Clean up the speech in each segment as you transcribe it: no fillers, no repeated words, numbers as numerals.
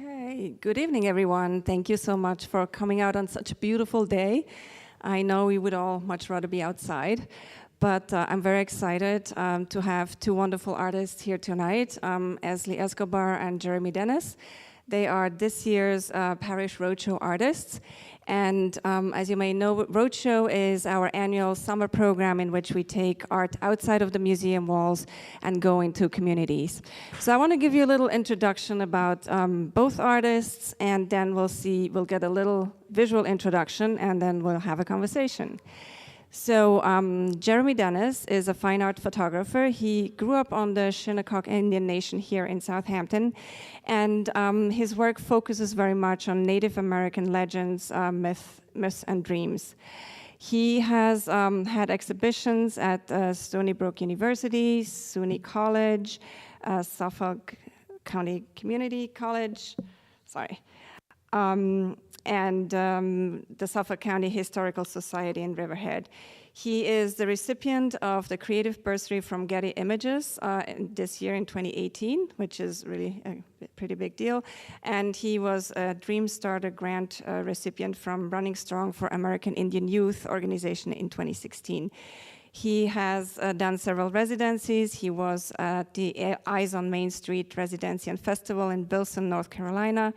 Okay, good evening, everyone. Thank you so much for coming out on such a beautiful day. I know we would all much rather be outside, but I'm very excited to have two wonderful artists here tonight, Esly Escobar and Jeremy Dennis. They are this year's Parrish Road Show artists. And as you may know, Roadshow is our annual summer program in which we take art outside of the museum walls and go into communities. So I want to give you a little introduction about both artists, and then we'll get a little visual introduction, and then we'll have a conversation. So Jeremy Dennis is a fine art photographer. He grew up on the Shinnecock Indian Nation here in Southampton, and his work focuses very much on Native American legends, myths, and dreams. He has had exhibitions at Stony Brook University, SUNY College, Suffolk County Community College, and the Suffolk County Historical Society in Riverhead. He is the recipient of the Creative Bursary from Getty Images this year in 2018, which is really a pretty big deal. And he was a Dream Starter Grant recipient from Running Strong for American Indian Youth organization in 2016. He has done several residencies. He was at the Eyes on Main Street Residency and Festival in Bilson, North Carolina,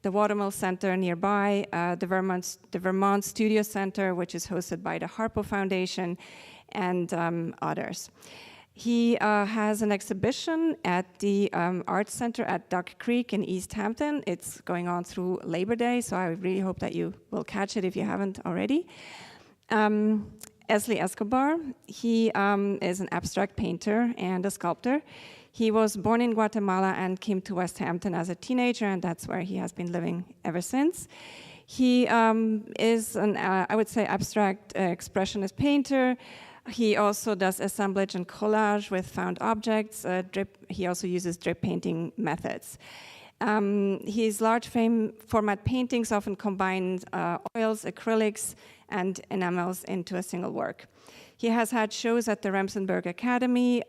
the Watermill Center nearby, the Vermont Studio Center, which is hosted by the Harpo Foundation, and others. He has an exhibition at the Arts Center at Duck Creek in East Hampton. It's going on through Labor Day, so I really hope that you will catch it if you haven't already. Esly Escobar, he is an abstract painter and a sculptor. He was born in Guatemala and came to West Hampton as a teenager, and that's where he has been living ever since. He is an, I would say, abstract expressionist painter. He also does assemblage and collage with found objects. He also uses drip painting methods. His large format paintings often combine oils, acrylics, and enamels into a single work. He has had shows at the Remsenburg Academy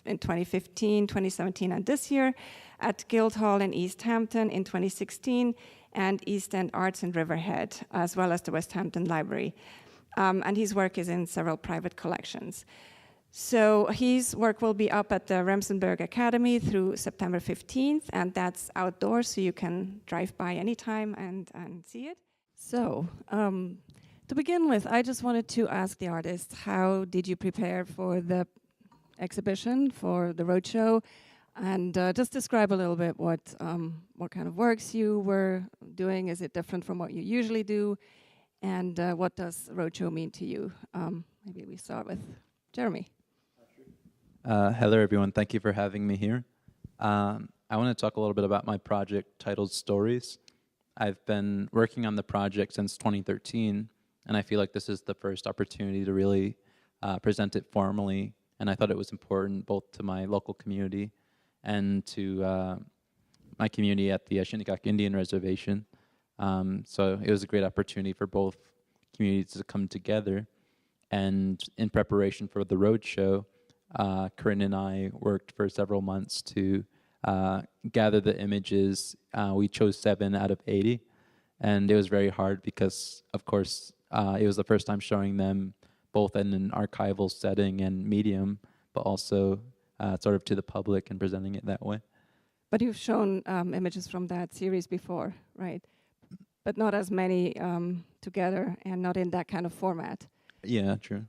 in 2015, 2017, and this year, at Guildhall in East Hampton in 2016, and East End Arts in Riverhead, as well as the West Hampton Library. And his work is in several private collections. So his work will be up at the Remsenburg Academy through September 15th, and that's outdoors, so you can drive by anytime and see it. So, to begin with, I just wanted to ask the artists, how did you prepare for the exhibition, for the roadshow, and just describe a little bit what kind of works you were doing. Is it different from what you usually do? And what does roadshow mean to you? Maybe we start with Jeremy. Hello, everyone. Thank you for having me here. I want to talk a little bit about my project titled Stories. I've been working on the project since 2013, and I feel like this is the first opportunity to really present it formally, and I thought it was important both to my local community and to my community at the Shinnecock Indian Reservation. So it was a great opportunity for both communities to come together, and in preparation for the roadshow, Corinne and I worked for several months to gather the images. We chose 7 out of 80, and it was very hard because, of course, it was the first time showing them both in an archival setting and medium, but also sort of to the public and presenting it that way. But you've shown images from that series before, right? But not as many together and not in that kind of format. Yeah, true.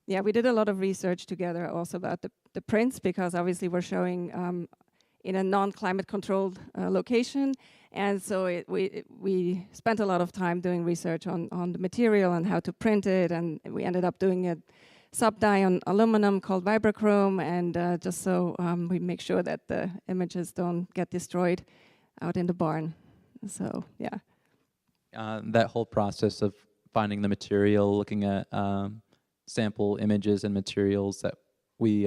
Yeah, we did a lot of research together also about the prints, because obviously we're showing in a non-climate controlled location, and so we spent a lot of time doing research on the material and how to print it, and we ended up doing a sub-dye on aluminum called Vibrochrome, and just so we make sure that the images don't get destroyed out in the barn. So, yeah. That whole process of finding the material, looking at sample images and materials that we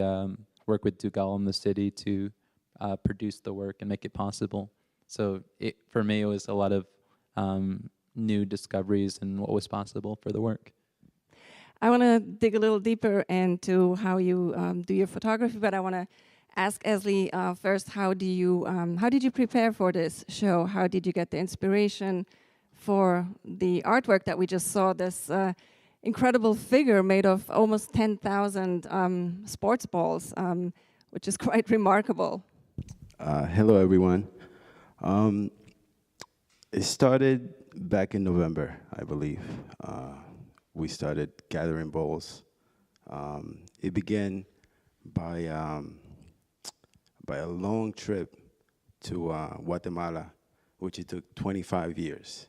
work with Dougal in the city to produce the work and make it possible. So for me, it was a lot of new discoveries and what was possible for the work. I want to dig a little deeper into how you do your photography, but I want to ask Esly first, how did you prepare for this show? How did you get the inspiration for the artwork that we just saw? This incredible figure made of almost 10,000 sports balls, which is quite remarkable. Hello, everyone. It started back in November, I believe. We started gathering balls. It began by a long trip to Guatemala, which it took 25 years.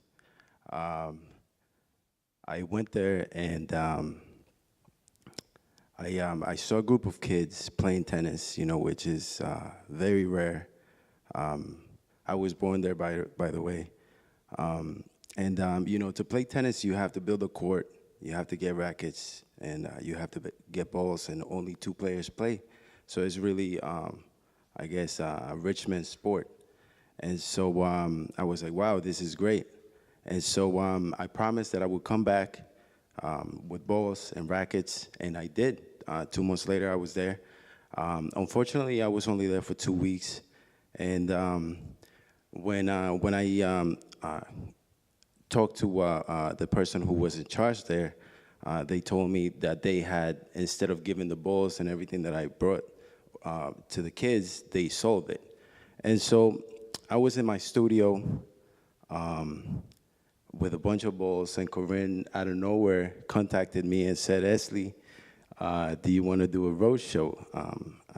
I went there and I saw a group of kids playing tennis, which is very rare. I was born there, by the way. To play tennis, you have to build a court, you have to get rackets, and you have to get balls, and only 2 players play. So it's really, I guess, a rich man's sport. And so I was like, wow, this is great. And so I promised that I would come back with balls and rackets, and I did. 2 months later, I was there. Unfortunately, I was only there for 2 weeks. And when I talked to the person who was in charge there, they told me that they had, instead of giving the balls and everything that I brought to the kids, they sold it. And so I was in my studio with a bunch of balls, and Corinne, out of nowhere, contacted me and said, Esly, do you want to do a road show?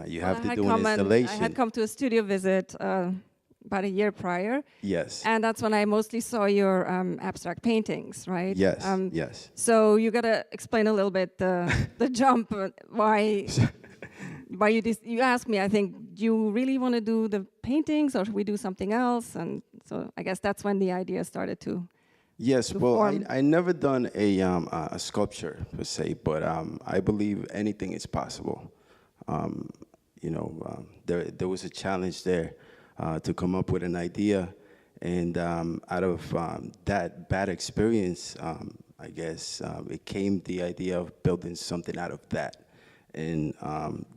You have to do an installation. I had come to a studio visit about a year prior. Yes. And that's when I mostly saw your abstract paintings, right? Yes, yes. So you got to explain a little bit the jump, why you asked me, I think, do you really want to do the paintings or should we do something else? And so I guess that's when the idea started to Yes, well, I never done a sculpture per se, but I believe anything is possible. There was a challenge there to come up with an idea, and out of that bad experience, I guess it came the idea of building something out of that, and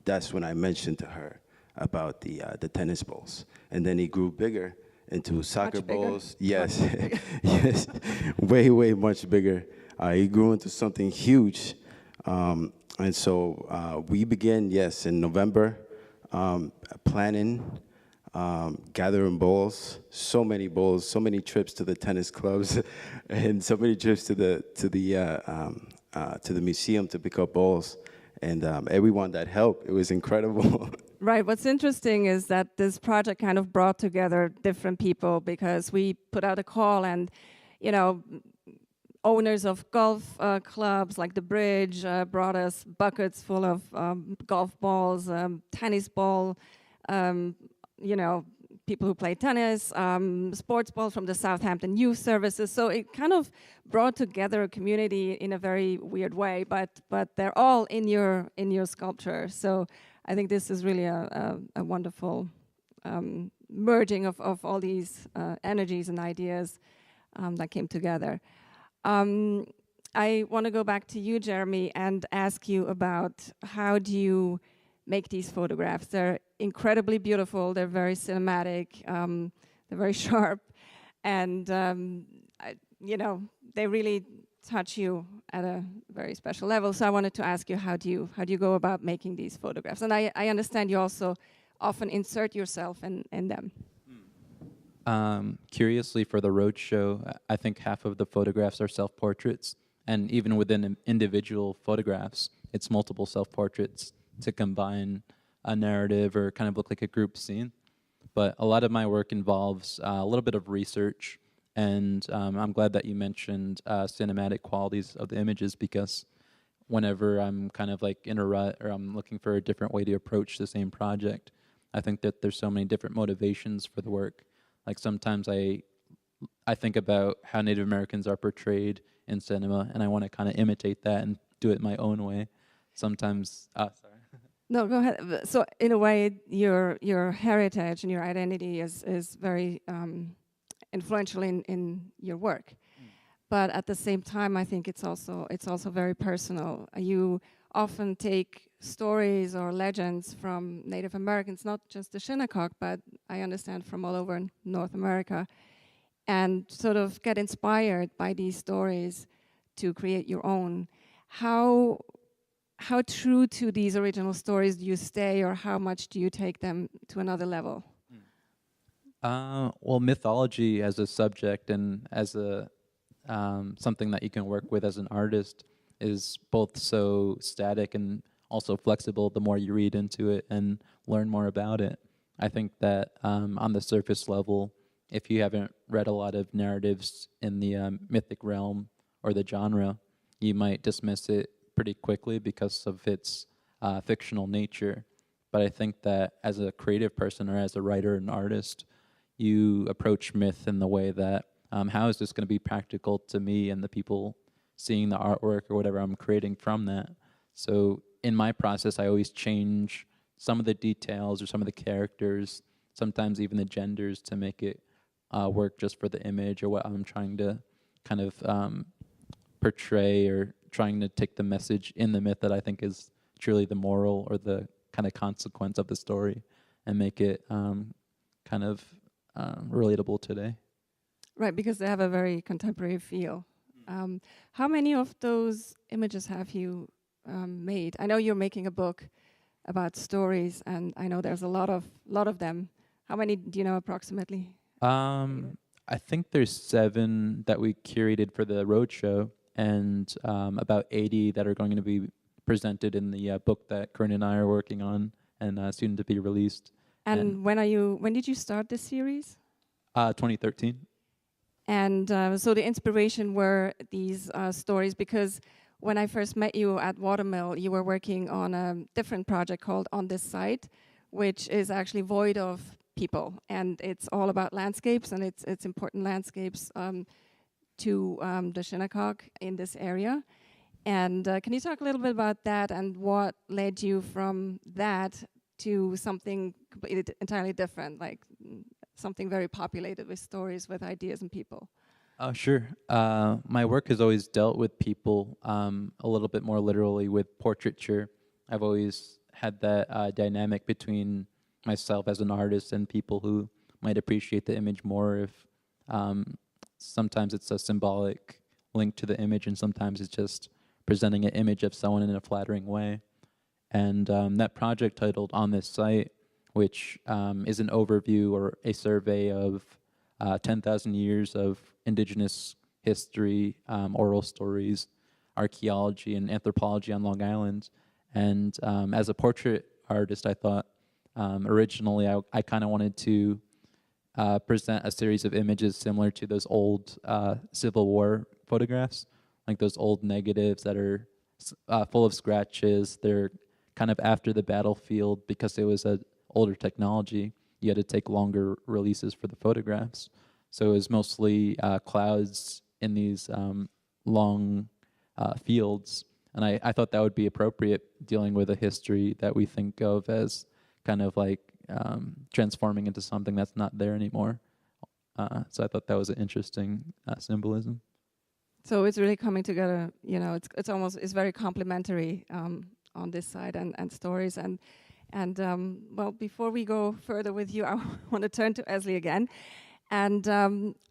that's when I mentioned to her about the tennis balls, and then it grew bigger into soccer balls. Yes, yes, way much bigger. It grew into something huge, and so we began, yes, in November, planning, gathering balls, so many trips to the tennis clubs, and so many trips to the museum to pick up balls, and everyone that helped. It was incredible. Right. What's interesting is that this project kind of brought together different people, because we put out a call, and owners of golf clubs like the Bridge brought us buckets full of golf balls, tennis ball, people who play tennis, sports balls from the Southampton Youth Services. So it kind of brought together a community in a very weird way, but they're all in your sculpture. So I think this is really a wonderful merging of all these energies and ideas that came together. I want to go back to you, Jeremy, and ask you about how do you make these photographs. They're incredibly beautiful, they're very cinematic, they're very sharp, and they really touch you at a very special level. So I wanted to ask you, how do you go about making these photographs? And I understand you also often insert yourself in them. Curiously, for the road show, I think half of the photographs are self-portraits, and even within individual photographs, it's multiple self-portraits to combine a narrative or kind of look like a group scene. But a lot of my work involves a little bit of research, and I'm glad that you mentioned cinematic qualities of the images, because whenever I'm kind of like in a rut or I'm looking for a different way to approach the same project, I think that there's so many different motivations for the work. Like sometimes I think about how Native Americans are portrayed in cinema, and I want to kind of imitate that and do it my own way. Sometimes, sorry. No, go ahead. So in a way, your heritage and your identity is very influential in your work. But at the same time, I think it's also very personal. You often take stories or legends from Native Americans, not just the Shinnecock, but I understand from all over North America, and sort of get inspired by these stories to create your own. How true to these original stories do you stay, or how much do you take them to another level? Well, mythology as a subject and as a something that you can work with as an artist is both so static and also flexible the more you read into it and learn more about it. I think that on the surface level, if you haven't read a lot of narratives in the mythic realm or the genre, you might dismiss it pretty quickly because of its fictional nature. But I think that as a creative person or as a writer and artist, you approach myth in the way that how is this going to be practical to me and the people seeing the artwork or whatever I'm creating from that. So in my process, I always change some of the details or some of the characters, sometimes even the genders, to make it work just for the image or what I'm trying to kind of portray, or trying to take the message in the myth that I think is truly the moral or the kind of consequence of the story, and make it kind of relatable today. Right, because they have a very contemporary feel. How many of those images have you made? I know you're making a book about stories, and I know there's a lot of them. How many do you know approximately? I think there's 7 that we curated for the road show, and about 80 that are going to be presented in the book that Corinne and I are working on and soon to be released. And when did you start this series? 2013. And so the inspiration were these stories, because when I first met you at Watermill, you were working on a different project called On This Site, which is actually void of people, and it's all about landscapes, and it's important landscapes to the Shinnecock in this area. And can you talk a little bit about that and what led you from that to something entirely different, like something very populated with stories, with ideas and people? Sure. My work has always dealt with people a little bit more literally with portraiture. I've always had that dynamic between myself as an artist and people who might appreciate the image more if sometimes it's a symbolic link to the image, and sometimes it's just presenting an image of someone in a flattering way. And that project titled On This Site, which is an overview or a survey of 10,000 years of indigenous history, oral stories, archaeology, and anthropology on Long Island. And as a portrait artist, I thought originally I kind of wanted to present a series of images similar to those old Civil War photographs, like those old negatives that are full of scratches. They're kind of after the battlefield because it was an older technology. You had to take longer releases for the photographs. So it was mostly clouds in these long fields. And I thought that would be appropriate dealing with a history that we think of as kind of like transforming into something that's not there anymore. So I thought that was an interesting symbolism. So it's really coming together, you know, it's very complementary on this side and stories. And well, before we go further with you, I want to turn to Esly again. And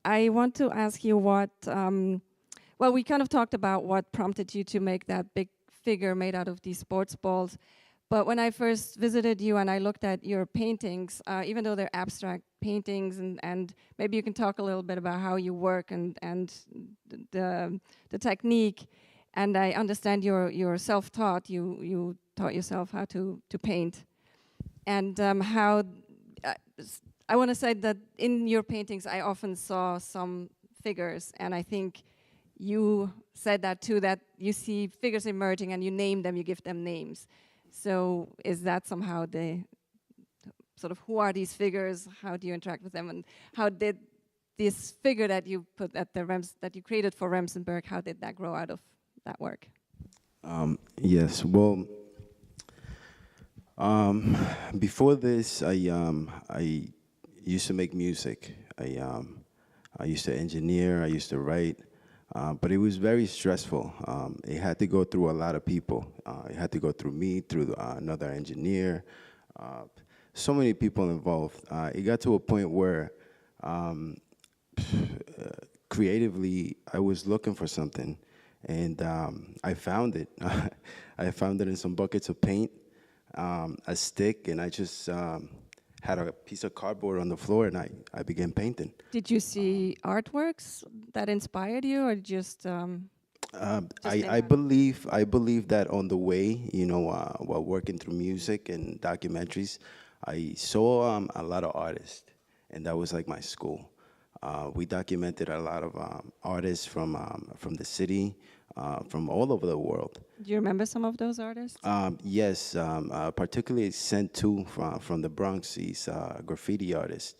I want to ask you what, well, we kind of talked about what prompted you to make that big figure made out of these sports balls. But when I first visited you and I looked at your paintings, even though they're abstract paintings, and maybe you can talk a little bit about how you work and the technique. And I understand you're self-taught. You taught yourself how to paint, and how I want to say that in your paintings I often saw some figures, and I think you said that too, that you see figures emerging and you name them, you give them names. So is that somehow the sort of, who are these figures? How do you interact with them? And how did this figure that you put at the that you created for Remsenburg, how did that grow out of that work? Yes, well, before this, I used to make music. I used to engineer. I used to write. But it was very stressful. It had to go through a lot of people. It had to go through me, through another engineer, so many people involved. It got to a point where creatively I was looking for something, and I found it. I found it in some buckets of paint, a stick, and I just had a piece of cardboard on the floor, and I began painting. Did you see artworks that inspired you, or just I believe that on the way, you know, while working through music and documentaries, I saw a lot of artists, and that was like my school. We documented a lot of artists from the city, from all over the world. Do you remember some of those artists? Yes, particularly Sent 2 from the Bronx. He's a graffiti artist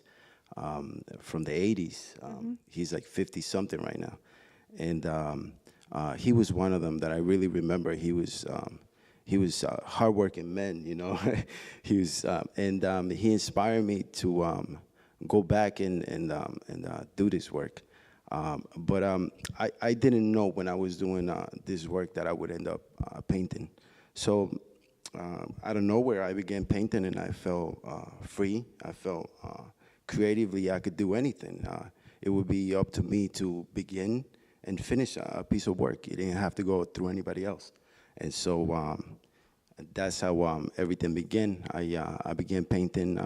from the 80s. He's like 50-something right now. And he was one of them that I really remember. He was a hardworking man, you know. He was, and he inspired me to go back and do this work. But I didn't know when I was doing this work that I would end up painting. So out of nowhere, I began painting, and I felt free. I felt creatively I could do anything. It would be up to me to begin and finish a piece of work. It didn't have to go through anybody else. And so that's how everything began. I began painting,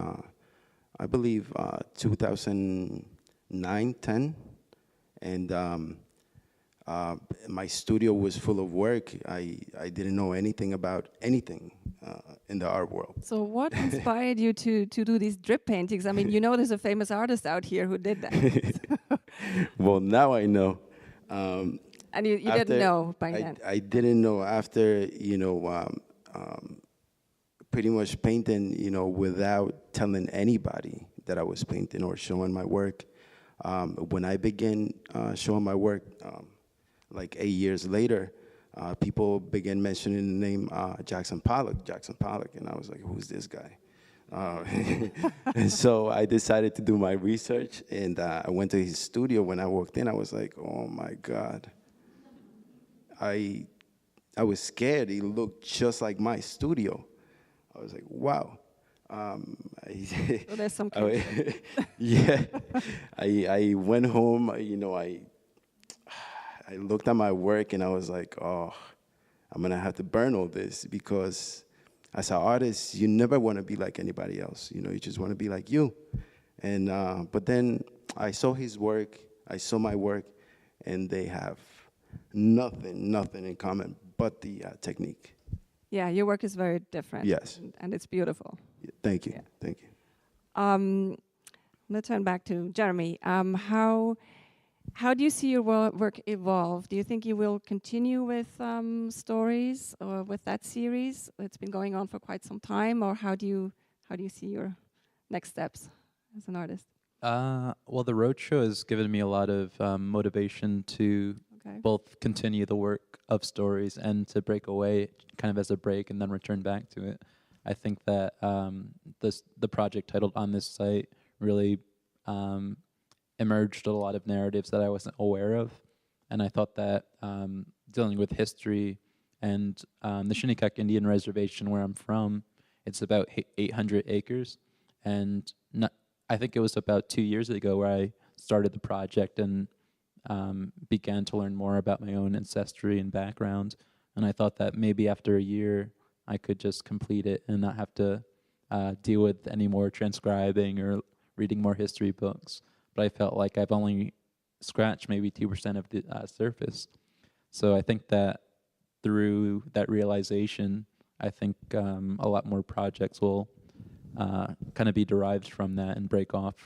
I believe, 2009, 10. And my studio was full of work. I didn't know anything about anything in the art world. So what inspired you to do these drip paintings? I mean, you know there's a famous artist out here who did that. Well, now I know. And you didn't know by then? I didn't know after, you know, pretty much painting, you know, without telling anybody that I was painting or showing my work. When I began showing my work, like 8 years later, people began mentioning the name Jackson Pollock, and I was like, who's this guy? And so I decided to do my research, and I went to his studio. When I walked in, I was like, oh my God. I was scared. He looked just like my studio. I was like, wow. So there's some connection. Yeah. I went home, you know, I looked at my work, and I was like, oh, I'm going to have to burn all this, because as an artist, you never want to be like anybody else. You know, you just want to be like you. And but then I saw his work, I saw my work, and they have nothing in common but the technique. Yeah, your work is very different. Yes. And it's beautiful. Yeah, thank you. Yeah. Thank you. Let's turn back to Jeremy. How do you see your work evolve? Do you think you will continue with stories or with that series? It's been going on for quite some time, or how do you see your next steps as an artist? Well, the roadshow has given me a lot of motivation to both continue the work of stories and to break away kind of as a break and then return back to it. I think that the project titled On This Site really emerged a lot of narratives that I wasn't aware of. And I thought that dealing with history and the Shinnecock Indian Reservation, where I'm from, it's about 800 acres. And I think it was about 2 years ago where I started the project and began to learn more about my own ancestry and background. And I thought that maybe after a year, I could just complete it and not have to deal with any more transcribing or reading more history books. But I felt like I've only scratched maybe 2% of the surface. So I think that through that realization, I think a lot more projects will kind of be derived from that and break off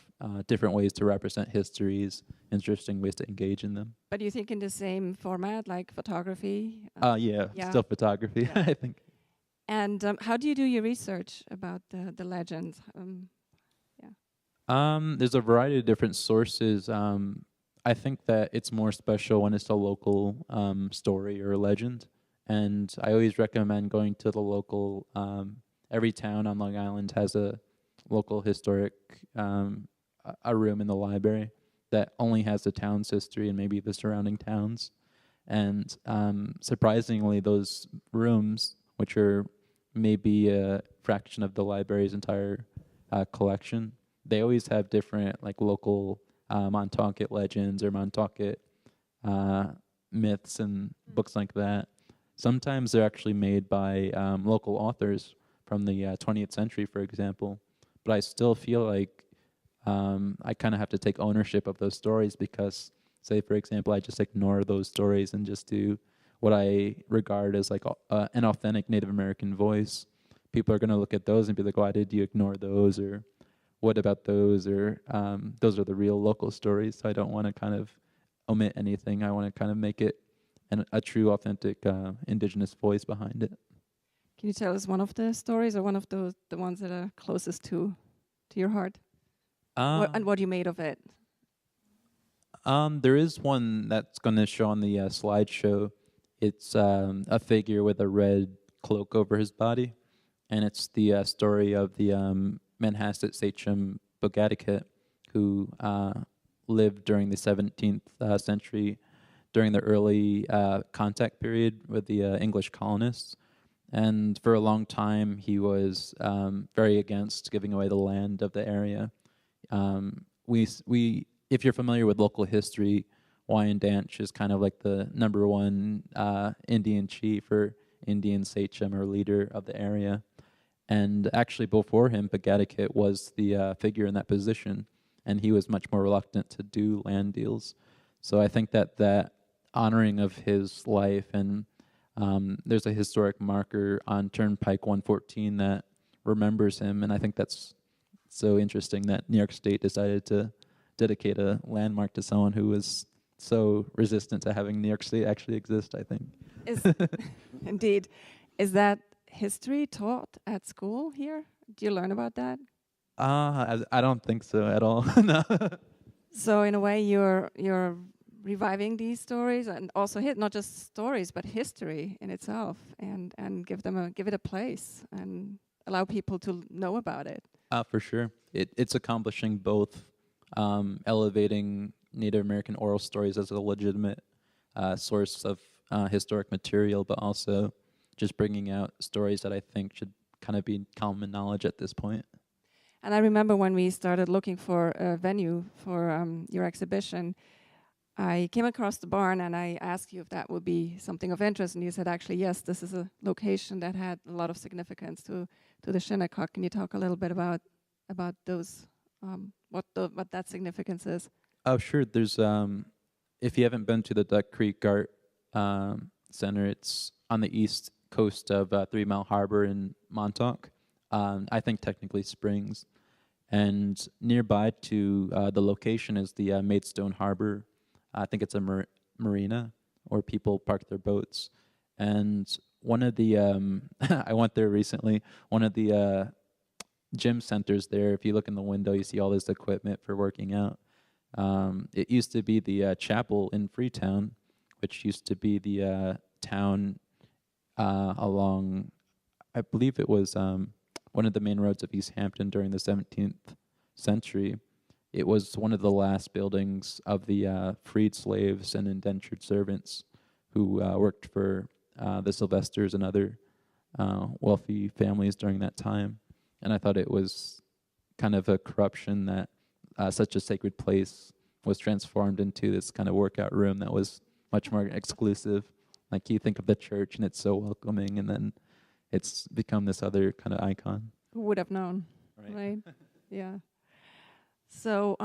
different ways to represent histories, interesting ways to engage in them. But you think in the same format, like photography? Yeah, still photography, yeah. I think. And how do you do your research about the legends? There's a variety of different sources. I think that it's more special when it's a local story or a legend. And I always recommend going to the local, every town on Long Island has a local historic, a room in the library that only has the town's history and maybe the surrounding towns. And surprisingly, those rooms, which are maybe a fraction of the library's entire collection, they always have different like local Montaukett legends or Montaukett myths and books like that. Sometimes they're actually made by local authors from the 20th century, for example. But I still feel like I kind of have to take ownership of those stories because, say, for example, I just ignore those stories and just do what I regard as like an authentic Native American voice. People are going to look at those and be like, why did you ignore those? Or what about those? Or those are the real local stories. So I don't want to kind of omit anything. I want to kind of make it a true, authentic indigenous voice behind it. Can you tell us one of the stories or one of the ones that are closest to your heart? And what you made of it? There is one that's going to show on the slideshow. It's a figure with a red cloak over his body, and it's the story of the Manhasset sachem Bogadichet, who lived during the 17th century, during the early contact period with the English colonists. And for a long time, he was very against giving away the land of the area. If you're familiar with local history, Wyandanch is kind of like the number one Indian chief or Indian sachem or leader of the area. And actually before him, Bogadichet was the figure in that position, and he was much more reluctant to do land deals. So I think that honoring of his life, and there's a historic marker on Turnpike 114 that remembers him, and I think that's so interesting that New York State decided to dedicate a landmark to someone who was so resistant to having New York State actually exist, I think. Indeed. Is that history taught at school here? Do you learn about that? I don't think so at all. No. So in a way, you're reviving these stories and also not just stories, but history in itself, and give it a place and allow people to know about it. For sure. It's accomplishing both elevating Native American oral stories as a legitimate source of historic material, but also just bringing out stories that I think should kind of be common knowledge at this point. And I remember when we started looking for a venue for your exhibition, I came across the barn and I asked you if that would be something of interest, and you said actually yes, this is a location that had a lot of significance to the Shinnecock. Can you talk a little bit about those, what that significance is? Oh, sure. There's if you haven't been to the Duck Creek Art Center, it's on the east coast of 3 Mile Harbor in Montauk. I think technically Springs, and nearby to the location is the Maidstone Harbor. I think it's a marina where people park their boats. And one of the, I went there recently, one of the gym centers there, if you look in the window, you see all this equipment for working out. It used to be the chapel in Freetown, which used to be the town along, I believe it was one of the main roads of East Hampton during the 17th century. It was one of the last buildings of the freed slaves and indentured servants who worked for the Sylvesters and other wealthy families during that time. And I thought it was kind of a corruption that such a sacred place was transformed into this kind of workout room that was much more exclusive. Like you think of the church and it's so welcoming, and then it's become this other kind of icon. Who would have known, right? Yeah. So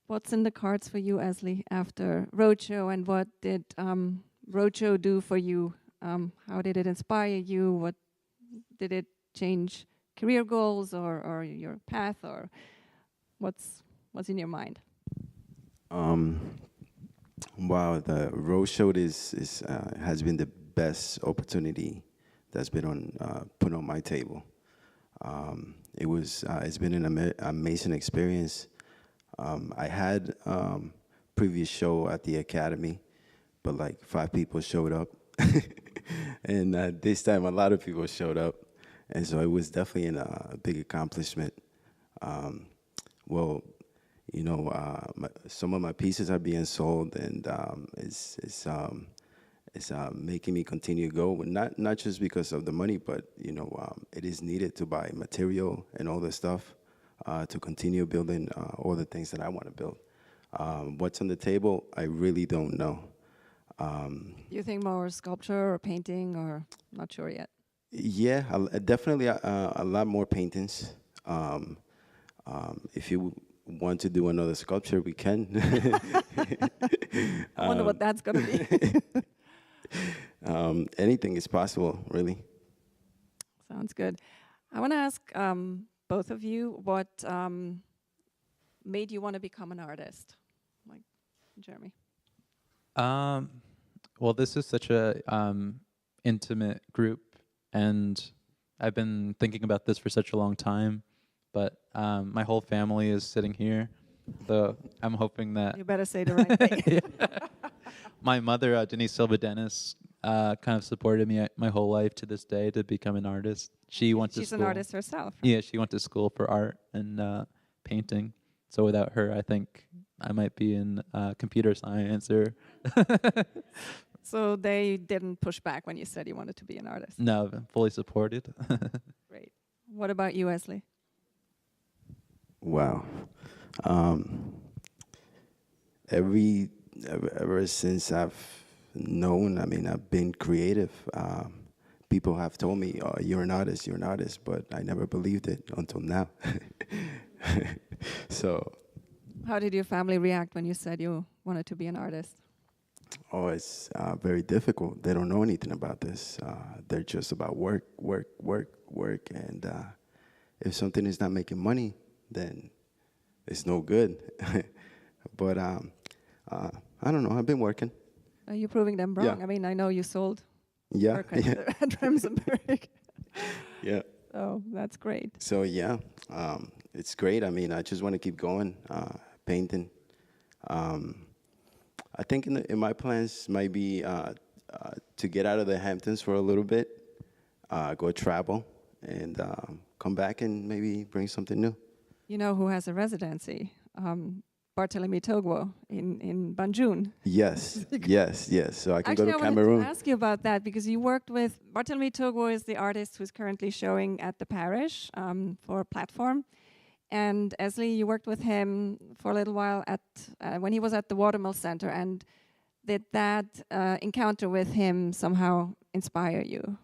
what's in the cards for you, Esly, after Roadshow, and what did Roadshow do for you? How did it inspire you? What did it change career goals or your path, or what's in your mind? Wow, the Roadshow has been the best opportunity that's been put on my table. It's been an amazing experience. I had previous show at the Academy, but like 5 people showed up. And this time a lot of people showed up. And so it was definitely a big accomplishment. Well, some of my pieces are being sold, and it's making me continue to go. Not just because of the money, but it is needed to buy material and all the stuff to continue building all the things that I want to build. What's on the table, I really don't know. You think more sculpture or painting, or not sure yet? Yeah, definitely a lot more paintings. If you want to do another sculpture, we can. I wonder what that's going to be. Anything is possible, really. Sounds good. I want to ask both of you what made you want to become an artist, like Jeremy. Well, this is such a intimate group, and I've been thinking about this for such a long time. But my whole family is sitting here, so I'm hoping that You better say the right thing. my mother, Denise Silva Dennis, kind of supported me my whole life to this day to become an artist. She went to school. She's an artist herself. Right? Yeah, she went to school for art and painting. So without her, I think I might be in computer science or. So they didn't push back when you said you wanted to be an artist? No, I'm fully supported. Great. What about you, Esly? Wow. Ever since I've known, I've been creative. People have told me, "Oh, you're an artist," but I never believed it until now. So. How did your family react when you said you wanted to be an artist? Oh, it's very difficult. They don't know anything about this. They're just about work, and if something is not making money, then it's no good. But I don't know. I've been working. Are you proving them wrong? Yeah. I mean, I know you sold Yeah. work at Remsenburg. Yeah. So that's great. So yeah, it's great. I just want to keep going, painting. I think in my plans might be to get out of the Hamptons for a little bit, go travel, and come back and maybe bring something new. You know who has a residency? Barthélemy Togwo in Banjul. Yes, yes. So I can Actually, go to I Cameroon. wanted to ask you about that because you worked with Barthélemy Togwo is the artist who's currently showing at the Parrish for Platform. And Esly, you worked with him for a little while at when he was at the Watermill Center. And did that encounter with him somehow inspire you?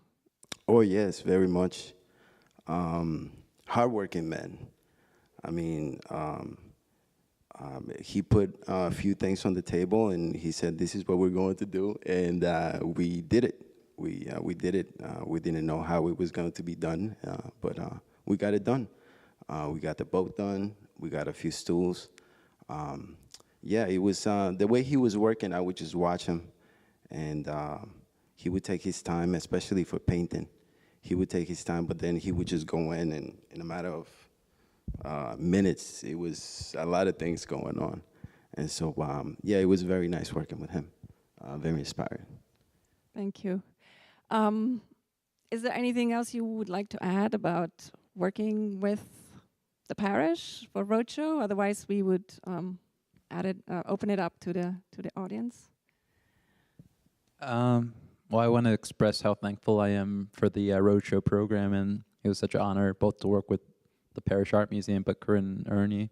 Oh yes, very much. Hardworking man. He put a few things on the table, and he said, "This is what we're going to do," and we did it. We did it. We didn't know how it was going to be done, but we got it done. We got the boat done. We got a few stools. Yeah, it was the way he was working. I would just watch him, and he would take his time, especially for painting. He would take his time, but then he would just go in, and in a matter of minutes, it was a lot of things going on. And so, yeah, it was very nice working with him. Very inspiring. Thank you. Is there anything else you would like to add about working with the Parrish for Roadshow? Otherwise, we would open it up to the audience. Well, I want to express how thankful I am for the Roadshow program, and it was such an honor both to work with the Parrish Art Museum, but Corinne Erni,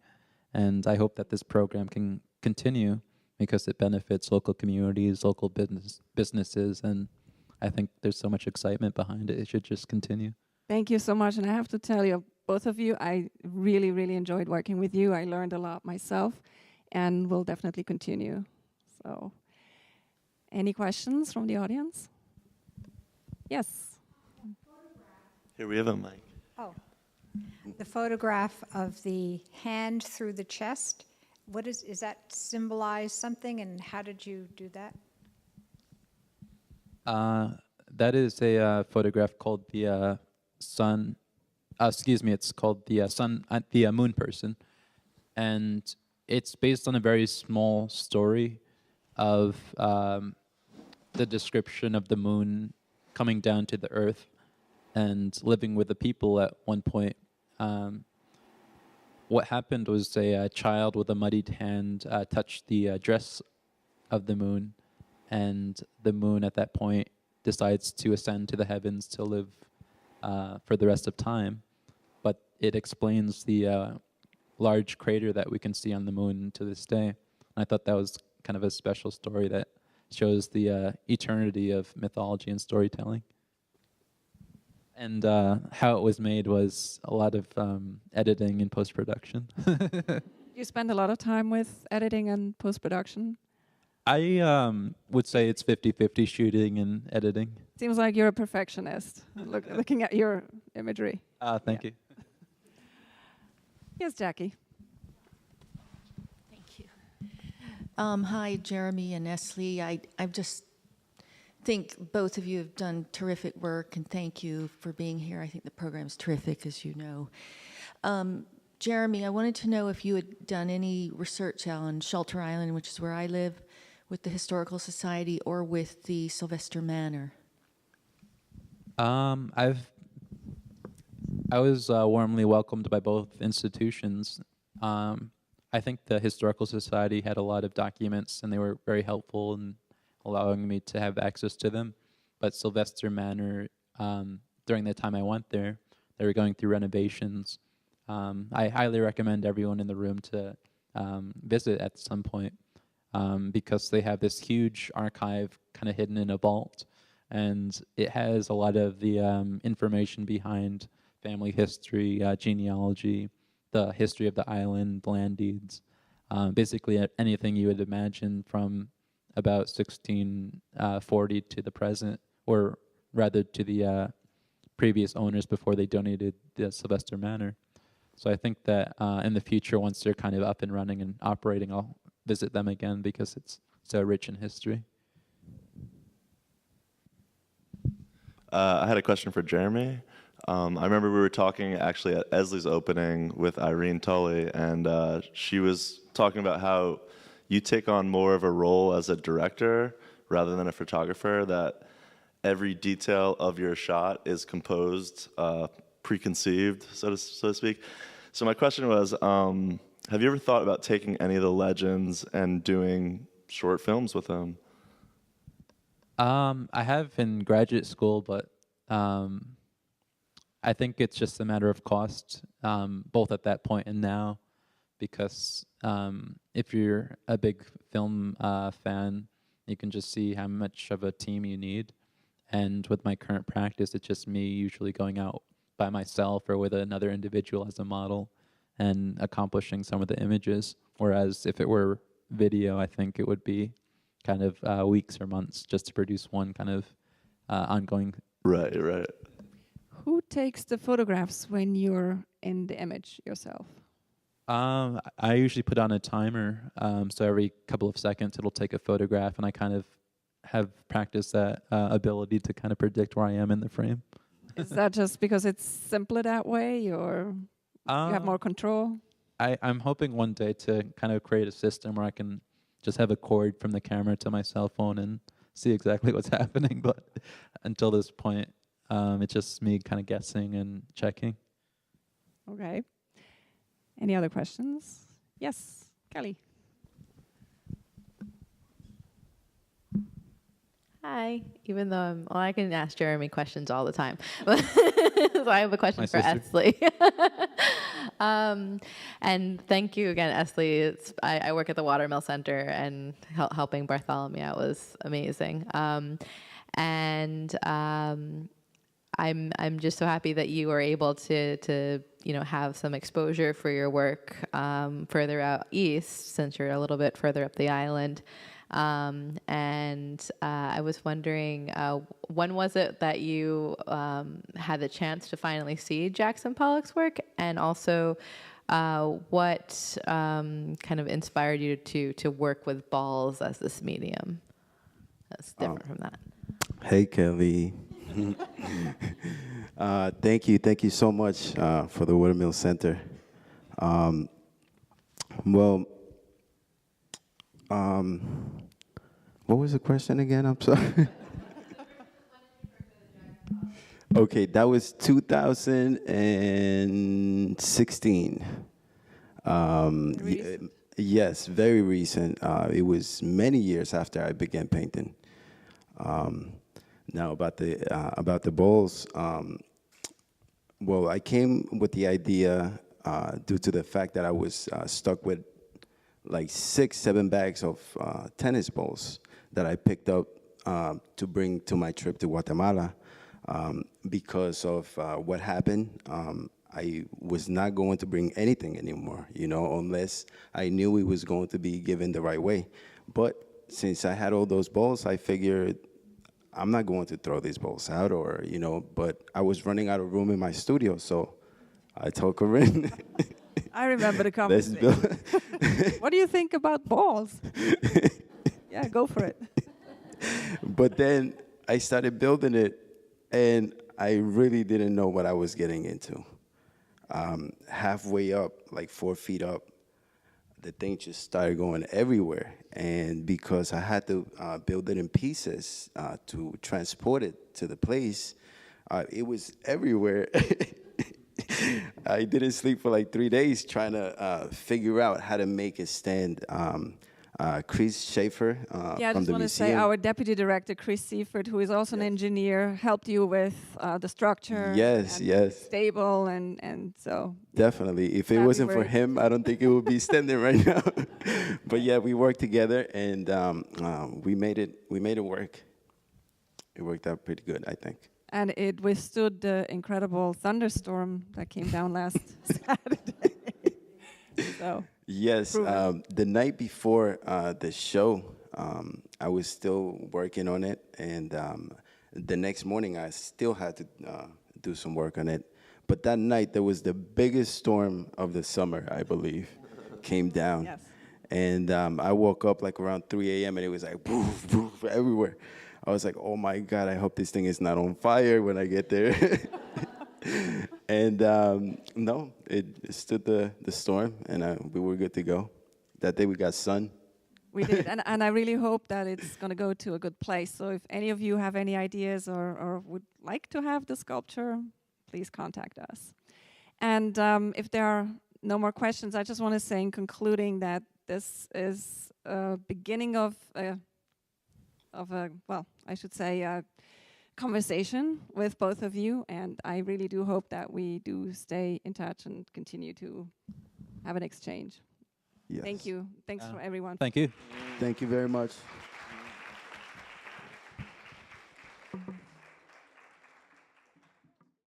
and I hope that this program can continue because it benefits local communities, local businesses, and I think there's so much excitement behind it. It should just continue. Thank you so much, and I have to tell you, both of you, I really, really enjoyed working with you. I learned a lot myself, and will definitely continue. So, any questions from the audience? Yes. Here we have a mic. Oh, the photograph of the hand through the chest. What is that symbolize something, and how did you do that? That is a photograph called the sun. It's called the sun, the moon person, and it's based on a very small story of the description of the moon coming down to the earth and living with the people at one point. what happened was a child with a muddied hand touched the dress of the moon, and the moon at that point decides to ascend to the heavens to live for the rest of time. But it explains the large crater that we can see on the moon to this day. And I thought that was kind of a special story that shows the eternity of mythology and storytelling. And how it was made was a lot of editing and post-production. You spend a lot of time with editing and post-production? I would say it's 50-50 shooting and editing. Seems like you're a perfectionist, looking at your imagery. Thank you. Yes, Jackie. Thank you. Hi, Jeremy and Esly. I just think both of you have done terrific work, and thank you for being here. I think the program's terrific, as you know. Jeremy, I wanted to know if you had done any research on Shelter Island, which is where I live, with the Historical Society or with the Sylvester Manor. I was warmly welcomed by both institutions. I think the Historical Society had a lot of documents, and they were very helpful in allowing me to have access to them. But Sylvester Manor, during the time I went there, they were going through renovations. I highly recommend everyone in the room to visit at some point, because they have this huge archive kind of hidden in a vault, and it has a lot of the information behind family history, genealogy, the history of the island, land deeds, basically anything you would imagine from about 1640 to the present, or rather to the previous owners before they donated the Sylvester Manor. So I think that in the future, once they're kind of up and running and operating, I'll visit them again because it's so rich in history. I had a question for Jeremy. I remember we were talking actually at Esly's opening with Irene Tully, and she was talking about how you take on more of a role as a director rather than a photographer, that every detail of your shot is composed, preconceived, so to speak. So my question was, have you ever thought about taking any of the legends and doing short films with them? I have in graduate school, but I think it's just a matter of cost, both at that point and now, because if you're a big film fan, you can just see how much of a team you need. And with my current practice, it's just me usually going out by myself or with another individual as a model and accomplishing some of the images. Whereas if it were video, I think it would be kind of weeks or months just to produce one kind of ongoing. Right. Who takes the photographs when you're in the image yourself? I usually put on a timer, so every couple of seconds it'll take a photograph, and I kind of have practiced that ability to kind of predict where I am in the frame. Is that just because it's simpler that way, or you have more control? I'm hoping one day to kind of create a system where I can just have a cord from the camera to my cell phone and see exactly what's happening. But until this point, it's just me kind of guessing and checking. Okay. Any other questions? Yes, Kelly. Hi. Even though I can ask Jeremy questions all the time. So I have a question for Esly. And thank you again, Esly. I work at the Watermill Center, and helping Bartholomew out was amazing. I'm just so happy that you were able to have some exposure for your work further out east, since you're a little bit further up the island. I was wondering, when was it that you had the chance to finally see Jackson Pollock's work, and also what kind of inspired you to work with balls as this medium? That's different from that. Hey, Kelly. Thank you so much for the Watermill Center. What was the question again? I'm sorry. Okay, that was 2016. Recent? Yes, very recent. It was many years after I began painting. Now about the bowls. Well, I came with the idea due to the fact that I was stuck with like 6, 7 bags of tennis balls that I picked up to bring to my trip to Guatemala. Because of what happened, I was not going to bring anything anymore, you know, unless I knew it was going to be given the right way. But since I had all those balls, I figured I'm not going to throw these balls out, or, you know, but I was running out of room in my studio, so I told Corinne, I remember the let's conversation. build. What do you think about balls? Yeah, go for it. But then I started building it, and I really didn't know what I was getting into. Halfway up, like 4 feet up, the thing just started going everywhere. And because I had to build it in pieces to transport it to the place, it was everywhere. I didn't sleep for like 3 days trying to figure out how to make it stand. Chris Schaefer Yeah, I from just the want to say museum. our deputy director, Chris Seifert, who is also an engineer, helped you with the structure. Yes, and yes. Stable and so. Definitely. If it That'd be wasn't for great. him, I don't think it would be standing right now. But yeah, we worked together, and we made it work. It worked out pretty good, I think. And it withstood the incredible thunderstorm that came down last Saturday. So Yes, proven. the night before the show, I was still working on it, and the next morning I still had to do some work on it. But that night there was the biggest storm of the summer, I believe, came down. Yes. And I woke up like around 3 a.m. and it was like poof, poof, everywhere. I was like, oh my God, I hope this thing is not on fire when I get there. And no, it stood the storm, and we were good to go. That day we got sun. We did, and I really hope that it's going to go to a good place. So if any of you have any ideas or would like to have the sculpture, please contact us. And if there are no more questions, I just want to say in concluding that this is a beginning of a well, I should say a conversation with both of you, and I really do hope that we do stay in touch and continue to have an exchange. Yes. Thank you. Thanks for everyone. Thank you. Thank you very much.